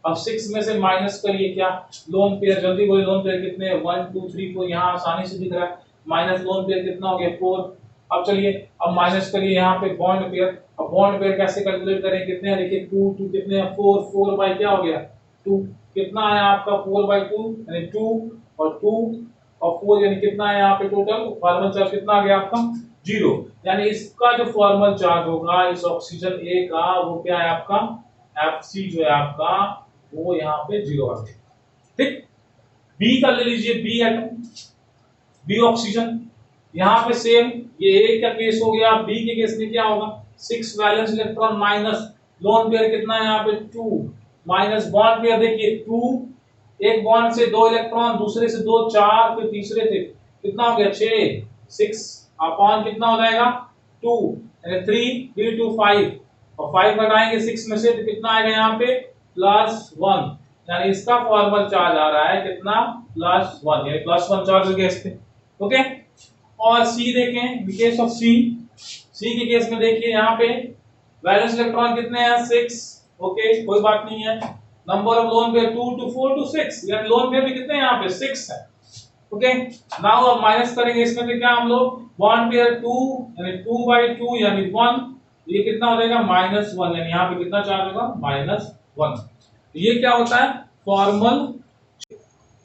अब 6 में से माइनस करिए क्या, लोन पेयर, जल्दी बोलिए, लोन पेयर कितने हैं, 1 2 3 4, यहाँ आसानी से दिख रहा है, माइनस लोन पेयर कितना हो गया, 4। अब चलिए अब माइनस करिए यहाँ पे बॉन्ड पेयर, अब बॉन्ड पेयर कैसे कैलकुलेट करें, कितने हैं, देखिए 2 2 कितने हैं, 4 4 बाय क्या हो गया 2, कितना आया आपका 4/2 यानी 2 और 2 और 4 यानी कितना है यहाँ पे टोटल फॉर्मल चार्ज कितना आ गया आपका 0। यानी इसका जो फॉर्मल चार्ज होगा इस ऑक्सीजन ए का वो क्या है आपका Fc जो है आपका वो यहाँ पे 0 आ गया। ठीक, बी का ले लीजिए, बी एटम, बी ऑक्सीजन, यहाँ पे सेम ये ए का केस हो गया, बी के केस में क्या होगा 6 valence electron minus lone pair कितना है यहाँ पे 2 माइनस बॉन्ड पेयर देखिए 2, एक बॉन्ड से 2 इलेक्ट्रॉन, दूसरे से 2 4, फिर तीसरे से कितना हो गया 6, 6 अपॉन कितना हो जाएगा 2 यानी 3 3 2 5 और 5 घटाएंगे 6 में से तो कितना आएगा यहाँ पे +1 यानी इसका फॉर्मल चार्ज आ रहा है कितना +1 यानी +1 चार्ज हो गया इस पे। ओके, और सी देखें, केस ऑफ सी, सी के केस में देखिए यहाँ पे वैलेंस इलेक्ट्रॉन कितने हैं 6। ओके, कोई बात नहीं है, number of lone pair 2 to 4 to 6 यानी लोन पेयर भी कितने हैं यहाँ पे 6 है। ओके, नाउ अब माइनस करेंगे इसमें तो क्या हम लोग बॉन्ड पेयर 2 यानी 2/2 यानी 1, ये कितना हो जाएगा -1 यानी यहाँ पे कितना चार्ज होगा -1। ये क्या होता है फॉर्मल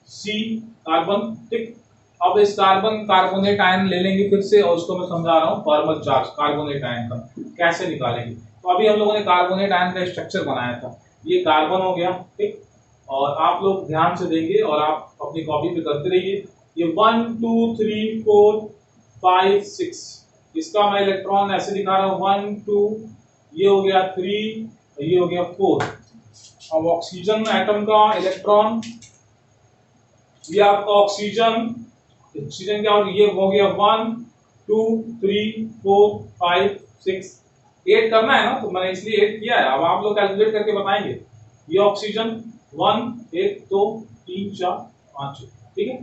सी कार्बन। ठीक, अब इस कार्बन कार्बोनेट आयन ले लेंगे फिर से और उसको मैं समझा रहा हूँ फॉर्मल चार्ज कार्बोनेट आयन का कैसे निकालेंगे। तो अभी हम लोगों ने कार्बोनेट आयन का स्ट्रक्चर बनाया था, ये कार्बन हो गया। ठीक, और आप लोग ध्यान से देंगे और आप अपनी कॉपी पे करते रहिए। ये 1 2 3 4 5 6 इसका मैं इलेक्ट्रॉन ऐसे दिखा रहा हूँ 1 2, ये हो गया 3, ये हो गया 4। अब ऑक्सीजन एटम का इलेक्ट्रॉन, ये आपका ऑक्सीजन क्या हो, ये हो गया 1 2 3 4 5 6 8 करना है ना, तो मैंने इसलिए 8 किया है। अब आप लोग कैलकुलेट करके बताएंगे। ये ऑक्सीजन 1 1 2 3 4 5 6, ठीक है।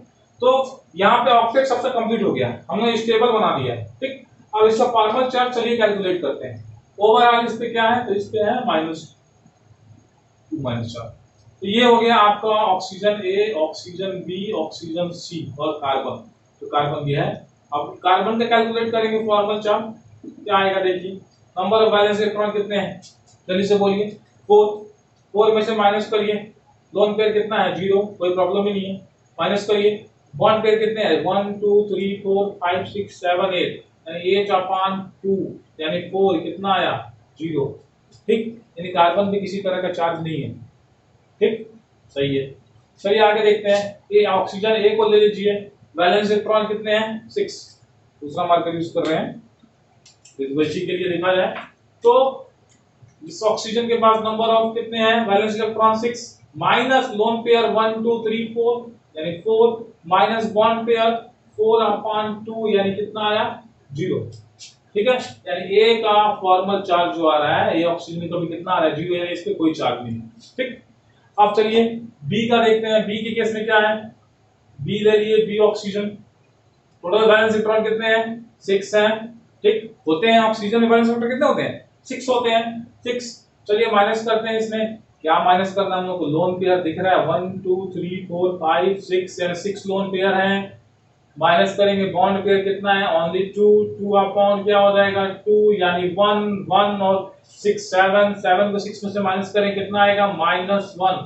तो यहाँ पे ऑक्टेट सबसे कंप्लीट हो गया, हमने स्टेबल बना दिया है। ठीक, अब इसका फॉर्मल चार्ज चलिए कैलकुलेट करते हैं। ओवरऑल इस पे क्या है, तो इस पे है -2 -4। तो ये हो गया आपका oxygen A, oxygen B, oxygen C और कार्बन। तो कार्बन ये है। अब कार्बन का कैलकुलेट करेंगे फॉर्मल चार्ज क्या आएगा देखिए। नंबर ऑफ वैलेंस इलेक्ट्रॉन कितने हैं जल्दी से बोलिए 4 में से माइनस करिए, लोन पेयर कितना है 0, कोई प्रॉब्लम ही नहीं है, माइनस करिए। बॉन्ड पेयर कितने हैं 1 2 3 4 5 6 7 8 यानी 8/2 यानी 4 कितना आया 0। ठीक, यानी कार्बन भी किसी तरह का चार्ज नहीं है। ठीक, सही है। चलिए आगे देखते हैं। ये ऑक्सीजन ए को ले लीजिए, वैलेंस इलेक्ट्रॉन कितने हैं 6, दूसरा मार्कर यूज कर रहे हैं वैसी के लिए देखा जाए तो इस ऑक्सीजन के पास नंबर ऑफ कितने हैं valence electron 6 minus lone pair 1 2 3 4 यानी 4 माइनस बॉन्ड पेयर 4/2 यानी कितना आया 0। ठीक है, यानी ए का फॉर्मल चार्ज जो आ रहा है, ये ऑक्सीजन का भी कितना आ रहा है 0 यानी इस पे कोई चार्ज नहीं है। ठीक, अब चलिए बी का देखते हैं। बी के केस में क्या है, बी ले लिए, B oxygen, total valence electron कितने हैं 6 हैं। ठीक, होते हैं ऑक्सीजन में वैलेंस इलेक्ट्रॉन कितने होते हैं 6 होते हैं 6। चलिए माइनस करते हैं, इसमें क्या माइनस करना है हम लोग को, लोन पेयर दिख रहा है 1 2 3 4 5 6 यानी 6 लोन पेयर हैं। माइनस करेंगे बॉन्ड पेयर कितना है ओनली 2 अपॉन क्या हो जाएगा 2 यानी 1 1 और 6 7 7 को 6 में से माइनस करें कितना आएगा -1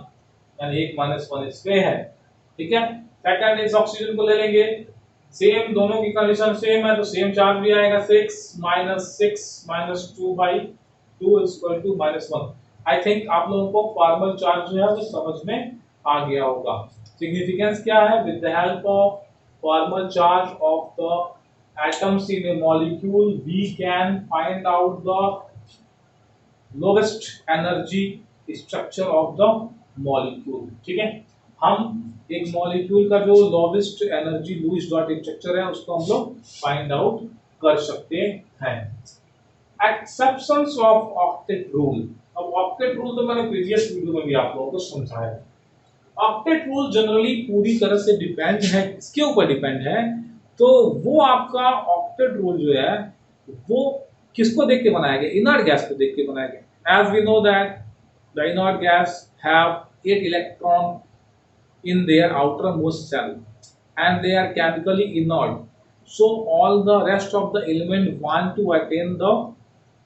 यानी 1 -1 इस पे है। ठीक है, सेकंड इस ऑक्सीजन को ले लेंगे, सेम दोनों की कंडीशन सेम है तो सेम चार्ज भी आएगा 6 -6 -2/2 =-1। आई थिंक आप लोगों को फॉर्मल चार्ज जो है वो समझ में आ गया होगा। सिग्निफिकेंस क्या है, with the help of formal charge of the atoms in a molecule we can find out the lowest energy structure of the molecule। ठीक है, हम एक मॉलिक्यूल का जो lowest energy Lewis dot structure है उसको हम लोग फाइंड आउट कर सकते हैं। Exceptions of octet rule. अब ऑक्टेट रूल तो मैंने प्रीवियस वीडियो में भी आप लोगों को समझाया। ऑक्टेट रूल जनरली पूरी तरह से डिपेंड है, किसके ऊपर डिपेंड है, तो वो आपका ऑक्टेट रूल जो है वो किसको देख के बनाया गया, इनर्ट गैस को देख के बनाया गया। As we know that the inert gas have 8 electron in their outermost shell and they are chemically inert, so all the rest of the element want to attain the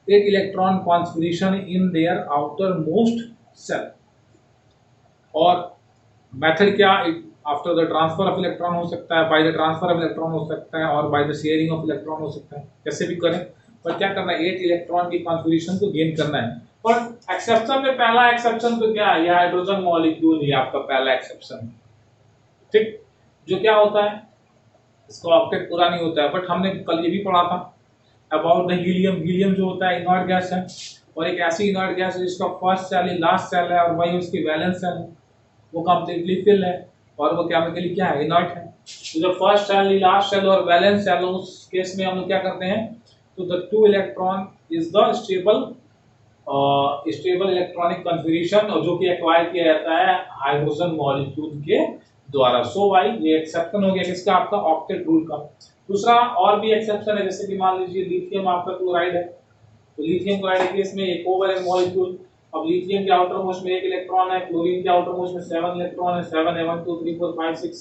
8 electron configuration in their outermost shell। और method क्या after the transfer of electron हो सकता है, by the transfer of electron हो सकता है, और by the sharing of electron हो सकता है, कैसे भी करें, पर क्या करना है 8 इलेक्ट्रॉन की कॉन्फ़िगरेशन को गेन करना है। पर एक्सेप्शन में पहला एक्सेप्शन तो क्या है, ये हाइड्रोजन मॉलिक्यूल ही आपका पहला एक्सेप्शन, ठीक, जो क्या होता है इसका ऑक्टेट पूरा नहीं होता है। बट हमने कल ये भी पढ़ा था अबाउट द हीलियम। हीलियम जो होता है इनर्ट गैस है, और एक ऐसी इनर्ट गैस है जिसका फर्स्ट सेल लास्ट सेल है, और वही उसकी वैलेंस सेल है वो कंप्लीटली फिल है, और वो केमिकली क्या है, इनर्ट है। तो जब फर्स्ट सेल लास्ट सेल और वैलेंस सेल उस केस में हम लोग क्या करते हैं, तो the 2 electron is the stable electronic configuration, और जो कि एक्वायर किया जाता है हाइड्रोजन मॉलिक्यूल के द्वारा। सो भाई ये एक्सेप्शन हो गया किसका, आपका ऑक्टेट रूल का। दूसरा और भी एक्सेप्शन है, जैसे कि मान लीजिए लिथियम आपका क्लोराइड है, तो लिथियम क्लोराइड के केस में एक कोवैलेंट मॉलिक्यूल। अब लिथियम के आउटर मोस्ट में 1 इलेक्ट्रॉन है, क्लोरीन के आउटर मोस्ट में 7 इलेक्ट्रॉन है, 7 है 1 2 3 4 5 6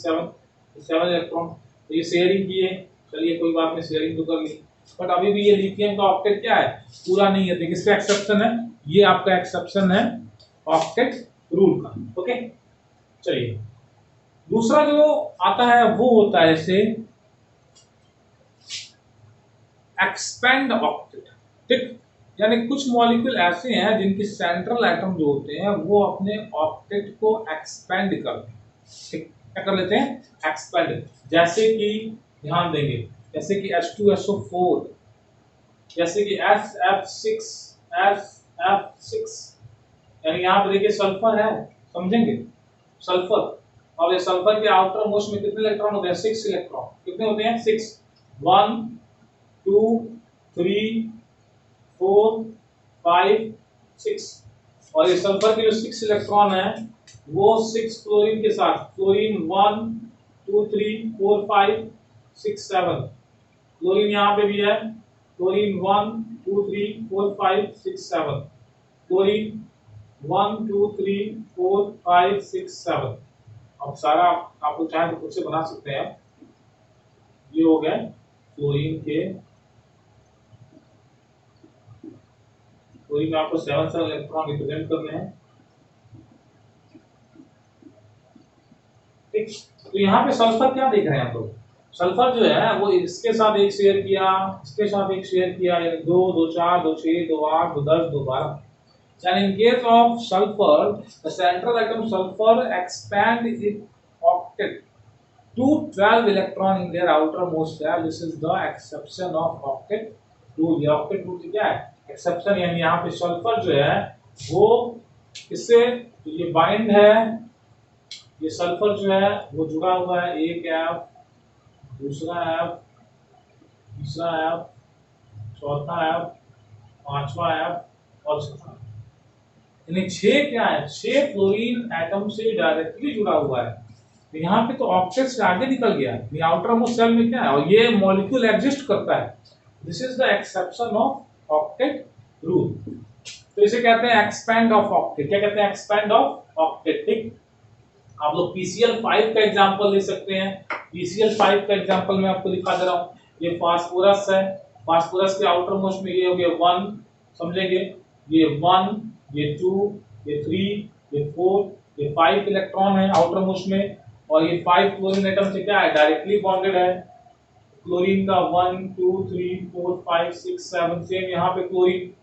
7 इलेक्ट्रॉन। तो ये शेयरिंग की है, चलिए कोई बात नहीं, शेयरिंग तो कर ली, बट अभी भी ये लिथियम का ऑक्टेट क्या है, पूरा नहीं है। तो किसका एक्सेप्शन है, ये आपका एक्सेप्शन है ऑक्टेट रूल का। ओके, चलिए दूसरा जो आता है वो होता है जैसे एक्सपेंड ऑक्टेट, ठीक, यानी कुछ मॉलिक्यूल ऐसे हैं जिनके सेंट्रल एटम जो होते हैं वो अपने ऑक्टेट को एक्सपेंड करते हैं, ठीक, क्या कर लेते हैं, एक्सपेंड। जैसे कि ध्यान देंगे, जैसे कि H2SO4, जैसे कि SF6, यानी यहाँ पर देखिए सल्फर है, समझेंगे सल्फर। और ये सल्फर के आउटर मोस्ट में कितने इलेक्ट्रॉन होते हैं, 6 इलेक्ट्रॉन। कितने होते हैं, 6, 1 2 3 4 5 6। और ये सल्फर के जो 6 इलेक्ट्रॉन है वो 6 क्लोरीन के साथ, क्लोरीन 1 2 3 4 5 6 7, क्लोरीन यहाँ पे भी है, क्लोरीन 1 2 3 4 5 6 7, क्लोरीन 1 2 3 4 5 6 7। अब सारा आप लोग चाहे तो खुद से बना सकते हैं। ये हो गए क्लोरीन के, क्लोरीन में आपको 7 इलेक्ट्रॉन रिप्रेजेंट करने हैं, ठीक। तो यहाँ पे सल्फर क्या देख रहे हैं आप लोग, सल्फर जो है वो इसके साथ एक शेयर किया, इसके साथ एक शेयर किया, यानी 2 2 4 2 6 2 8 2 10 2 12। And in case of sulfur, the central atom sulfur expand its octet to 12 electron in their outermost shell. This is the exception of octet rule. ये octet rule क्या है, exception, यानी यहाँ पे सल्फर जो है वो इससे ये बाइंड है, ये सल्फर जो है वो जुड़ा हुआ है, एक F, दूसरा F, तीसरा F, चौथा F, पांचवा F और छठा, यानी 6 क्या है, 6 फ्लोरीन एटम से डायरेक्टली जुड़ा हुआ है। तो यहाँ पे तो ऑक्टेट से आगे निकल गया, ये आउटर मोस्ट शेल में क्या है, और ये मॉलिक्यूल एग्जिस्ट करता है। This is the exception of octet rule. तो इसे कहते हैं एक्सपेंड ऑफ ऑक्टेट। क्या कहते हैं, एक्सपेंड ऑफ ऑक्टेट, ठीक। आप लोग PCl5 का एग्जांपल ले सकते हैं। PCl5 का एग्जांपल मैं आपको दिखा दे रहा हूँ। ये फास्फोरस है, फास्फोरस के आउटर मोस्ट में ये हो गया 1, समझेंगे, ये 1, ये 2, ये 3, ये 4, ये 5 इलेक्ट्रॉन है आउटर मोस्ट में, और ये 5 क्लोरीन एटम से क्या है, डायरेक्टली बॉन्डेड है। क्लोरीन का 1 2 3 4 5 6 7, सेम यहाँ पे क्लोरीन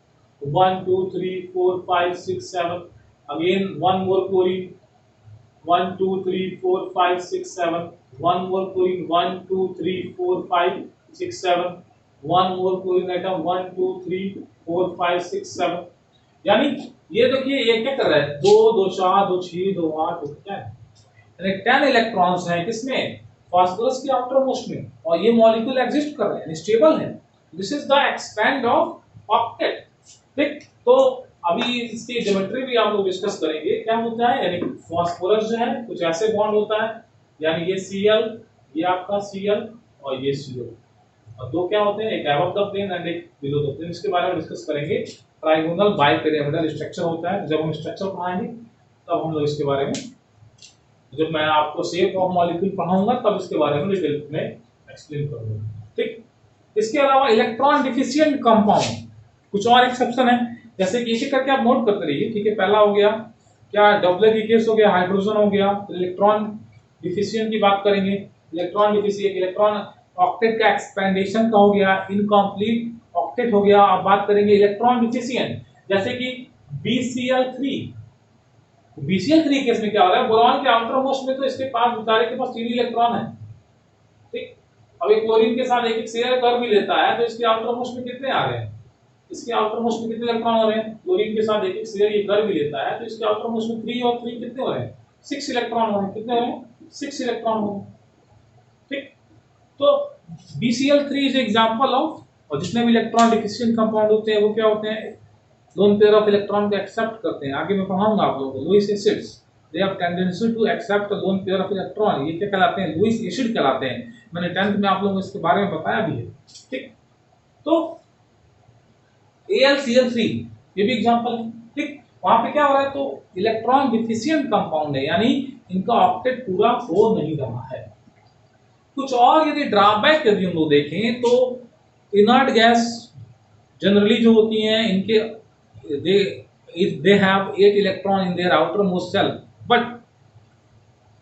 1 2 3 4 5 6 7, अगेन 1 मोर क्लोरीन 1 2 3 4 5 6 7, 1 मोर क्लोरीन 1 2 3 4 5 6 7, 1 मोर क्लोरीन एटम 1 2 3 4 5 6 7। यानी ये देखिए ये क्या कर रहा है, 2 2 4 2 6 2 8 क्या है, यानी 10 इलेक्ट्रॉन्स हैं किसमें, फास्फोरस के आउटर मोस्ट में, और ये मॉलिक्यूल एग्जिस्ट कर रहे हैं, स्टेबल है। This is the expand of octet, ठीक। तो अभी इसकी ज्योमेट्री भी आप लोग डिस्कस करेंगे, क्या होता है, यानी फास्फोरस जो है कुछ ऐसे बॉन्ड होता है, यानी ये Cl, ये आपका Cl और ये Cl, और दो क्या होते हैं, एक अबव द प्लेन एंड एक बिलो द प्लेन। इसके बारे में डिस्कस करेंगे। ट्राइगोनल बाइपिरामिडल स्ट्रक्चर होता है, जब हम स्ट्रक्चर पढ़ाएंगे तब हम लोग इसके बारे में, जब मैं आपको शेप ऑफ मॉलिक्यूल पढ़ाऊंगा तब इसके बारे में डिटेल में एक्सप्लेन करूंगा, ठीक। इसके अलावा इलेक्ट्रॉन डिफिशिएंट कंपाउंड कुछ और एक्सेप्शन है, जैसे कि एक एक करके आप नोट करते रहिए, ठीक है। पहला हो गया क्या, डबलेट केस हो गया, हाइड्रोजन हो गया, इलेक्ट्रॉन डिफिशिएंट की बात करेंगे, इलेक्ट्रॉन डिफिशिएंट, इलेक्ट्रॉन ऑक्टेट का एक्सपेंडेशन का हो गया, इनकम्प्लीट ऑक्टेट हो गया। अब बात करेंगे इलेक्ट्रॉन डिफिशिएंट, जैसे कि BCl3। BCl3 केस में क्या हो रहा है, बोरॉन के आउटर मोस्ट में तो इसके पास बेचारे के पास 3 इलेक्ट्रॉन है, ठीक। अब एक क्लोरीन के साथ एक एक शेयर कर भी लेता है तो इसके आउटर मोस्ट में कितने आ रहे हैं, इसके आउटर मोस्ट में कितने इलेक्ट्रॉन हो रहे हैं, क्लोरीन के साथ एक एक शेयर ये कर भी लेता है तो इसके आउटर मोस्ट में 3 और 3 कितने हो रहे हैं, 6 इलेक्ट्रॉन हो रहे हैं। कितने हो रहे हैं, 6 इलेक्ट्रॉन हो रहे हैं, ठीक। तो BCl3 इज एग्जांपल ऑफ, और जितने भी इलेक्ट्रॉन डिफिशिएंट कंपाउंड होते हैं वो क्या होते हैं, लोन पेयर ऑफ इलेक्ट्रॉन को एक्सेप्ट करते हैं। आगे मैं पढ़ाऊंगा आप लोगों को, Lewis acids they have tendency to accept lone pair of electron, ये क्या कहलाते हैं, लुईस एसिड कहलाते हैं। मैंने 10th में आप लोगों को इसके बारे में बताया भी है, ठीक। तो AlCl3 ये भी एग्जांपल है, ठीक। वहां पे क्या हो रहा है, तो इलेक्ट्रॉन डिफिशिएंट कंपाउंड है, यानी इनका ऑक्टेट पूरा हो नहीं रहा है। कुछ और यदि ड्रॉबैक यदि हम लोग देखें तो इनर्ट गैस जनरली जो होती हैं इनके they have 8 electron in their outer most, but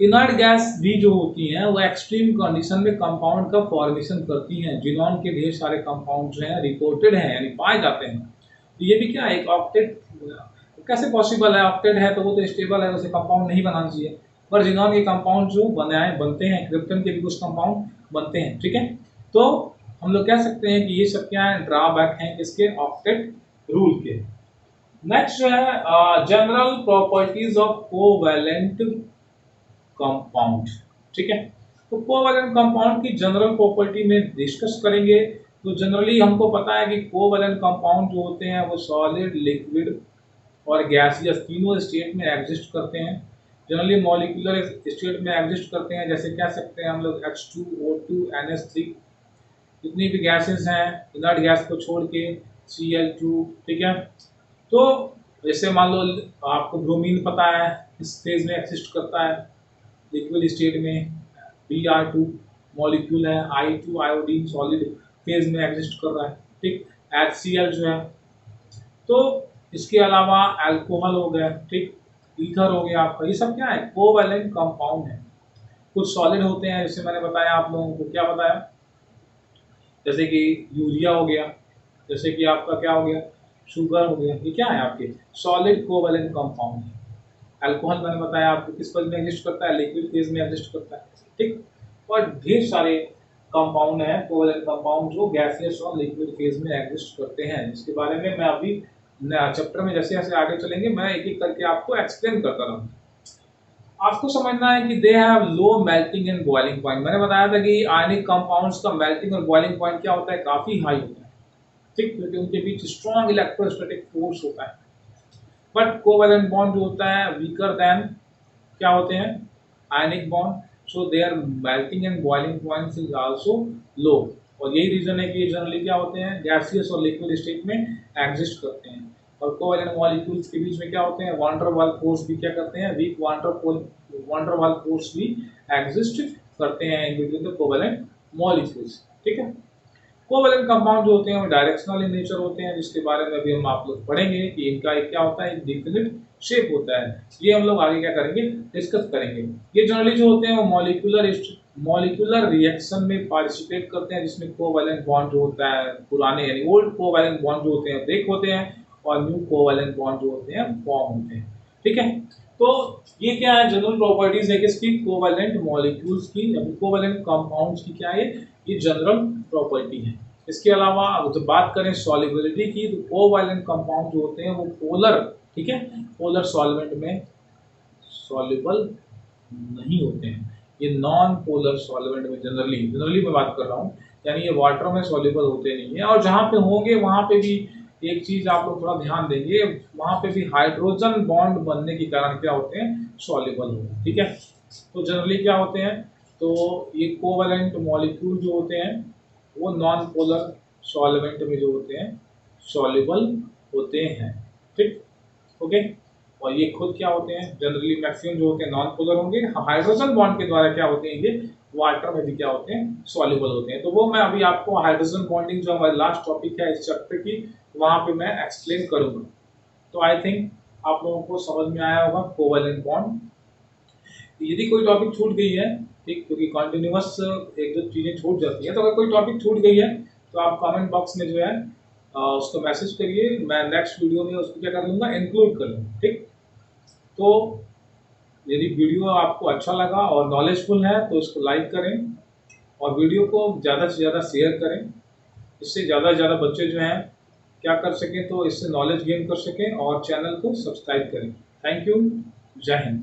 inert gas भी जो होती हैं वो एक्सट्रीम कंडीशन में कंपाउंड का फॉर्मेशन करती हैं। जिनॉन के ढेर सारे कंपाउंड जो हैं रिपोर्टेड हैं, यानी पाए जाते हैं। तो ये भी क्या है, एक ऑक्टेट कैसे पॉसिबल है, ऑक्टेट है तो वो तो स्टेबल है, उसे कंपाउंड नहीं बनाना चाहिए, पर जिनॉन के कंपाउंड जो बनते हैं, क्रिप्टन के भी कुछ कंपाउंड बनते हैं, ठीक है। तो हम लोग कह सकते हैं कि ये सब क्या है, ड्रॉबैक हैं किसके, ऑक्टेट रूल के। नेक्स्ट जो है general properties of covalent compound, ठीक है। तो कोवैलेंट कंपाउंड की जनरल प्रॉपर्टी में डिस्कस करेंगे। तो जनरली हमको पता है कि कोवैलेंट कंपाउंड जो होते हैं वो सॉलिड, लिक्विड और गैसियस तीनों स्टेट में एग्जिस्ट करते हैं। जनरली मॉलिक्यूलर स्टेट में एग्जिस्ट करते हैं, जैसे कह सकते हैं हम लोग H2O2 NH3, जितनी भी गैसेस हैं इनर्ट गैस को छोड़ के, Cl2, ठीक है। तो जैसे मान लो आपको ब्रोमीन पता है इस फेज में एग्जिस्ट करता है, लिक्विड स्टेट में Br2 मॉलिक्यूल है, I2 आयोडीन सॉलिड फेज में एग्जिस्ट कर रहा है, ठीक। HCl जो है, तो इसके अलावा अल्कोहल हो गया, ठीक, ईथर हो गया आपका, ये सब क्या है, कोवैलेंट कंपाउंड है। कुछ सॉलिड होते हैं, जैसे मैंने बताया आप लोगों को, क्या बताया, जैसे कि यूरिया हो गया, जैसे कि आपका क्या हो गया, शुगर हो गया, ये क्या है आपके सॉलिड कोवैलेंट कंपाउंड है। अल्कोहल मैंने बताया आपको किस फेज में एग्जिस्ट करता है, लिक्विड फेज में एग्जिस्ट करता है, ठीक। और ढेर सारे कंपाउंड हैं कोवैलेंट कंपाउंड जो गैसियस और लिक्विड फेज में एग्जिस्ट करते हैं, जिसके बारे में मैं अभी चैप्टर में जैसे जैसे आगे चलेंगे मैं एक एक करके आपको एक्सप्लेन करता रहूँगा। आपको समझना है कि they have low melting and boiling point. मैंने बताया था कि आयनिक कंपाउंड्स का मेल्टिंग और बॉइलिंग पॉइंट क्या होता है, काफी हाई होता है, ठीक, क्योंकि उनके बीच स्ट्रॉन्ग इलेक्ट्रोस्टैटिक फोर्स होता है। बट कोवैलेंट बॉन्ड जो होता है वीकर देन क्या होते हैं, ionic bond, so their melting and boiling points is also low. और यही रीजन है कि ये जनरली क्या होते हैं, गैसियस और लिक्विड स्टेट में एग्जिस्ट करते हैं। और कोवैलेंट मॉलिक्यूल्स के बीच में क्या होते हैं, वान डेर वाल फोर्स भी क्या करते हैं, वीक वान डेर वाल फोर्स भी एग्जिस्ट करते हैं in between the covalent molecules, ठीक है। कोवैलेंट कंपाउंड जो होते हैं वो डायरेक्शनल इन नेचर होते हैं, जिसके बारे में भी हम आप लोग पढ़ेंगे कि इनका एक क्या होता है, एक डिफिनिट शेप होता है। ये हम लोग आगे क्या करेंगे, डिस्कस करेंगे। ये जनरली जो होते हैं वो मॉलिक्यूलर रिएक्शन में पार्टिसिपेट करते हैं, जिसमें कोवैलेंट बॉन्ड जो होता है, पुराने यानी ओल्ड कोवैलेंट बॉन्ड जो होते हैं ब्रेक होते हैं और न्यू कोवैलेंट बॉन्ड जो होते हैं फॉर्म होते हैं, ठीक है। तो ये क्या है, जनरल प्रॉपर्टीज है किसकी, कोवैलेंट मॉलिक्यूल्स की, कोवैलेंट कंपाउंड्स की क्या है, ये जनरल प्रॉपर्टी है। इसके अलावा जब बात करें सॉल्युबिलिटी की, तो कोवैलेंट कंपाउंड जो होते हैं वो पोलर, ठीक है, पोलर सॉल्वेंट में सॉल्युबल नहीं होते हैं। ये नॉन पोलर सॉल्वेंट में जनरली मैं बात कर रहा हूँ, यानी ये वाटर में सॉल्युबल होते नहीं है। और जहाँ पे होंगे वहाँ पे भी एक चीज आप लोग थोड़ा ध्यान देंगे, वहाँ पे भी हाइड्रोजन बॉन्ड बनने के कारण क्या होते हैं, सॉल्युबल होते हैं, ठीक है। तो जनरली क्या होते हैं, तो ये कोवैलेंट मॉलिक्यूल जो होते हैं वो नॉन पोलर सॉल्वेंट में जो होते हैं सॉल्युबल होते हैं, ठीक, ओके। और ये खुद क्या होते हैं, जनरली मैक्सिमम जो होते हैं नॉन पोलर होंगे, हाइड्रोजन बॉन्ड के द्वारा क्या होते हैं, ये वाटर में भी क्या होते हैं, सॉल्युबल होते हैं। तो वो मैं अभी आपको हाइड्रोजन बॉन्डिंग जो हमारी लास्ट टॉपिक है इस चैप्टर की, वहां पे मैं एक्सप्लेन करूंगा। तो आई थिंक आप लोगों को समझ में आया होगा कोवैलेंट बॉन्ड। यदि कोई टॉपिक छूट गई है, ठीक, क्योंकि कॉन्टिन्यूअस एक दो चीज़ें छूट जाती है, तो अगर कोई टॉपिक छूट गई है तो आप कमेंट बॉक्स में जो है उसको मैसेज करिए, मैं नेक्स्ट वीडियो में उसको क्या कर लूँगा, इंक्लूड कर लूँगा। ठीक, तो यदि वीडियो आपको अच्छा लगा और नॉलेजफुल है तो इसको लाइक करें और वीडियो को ज़्यादा से ज़्यादा शेयर करें, इससे ज़्यादा से ज़्यादा बच्चे जो हैं क्या कर सकें, तो इससे नॉलेज गेन कर सकें और चैनल को सब्सक्राइब करें। थैंक यू, जय हिंद।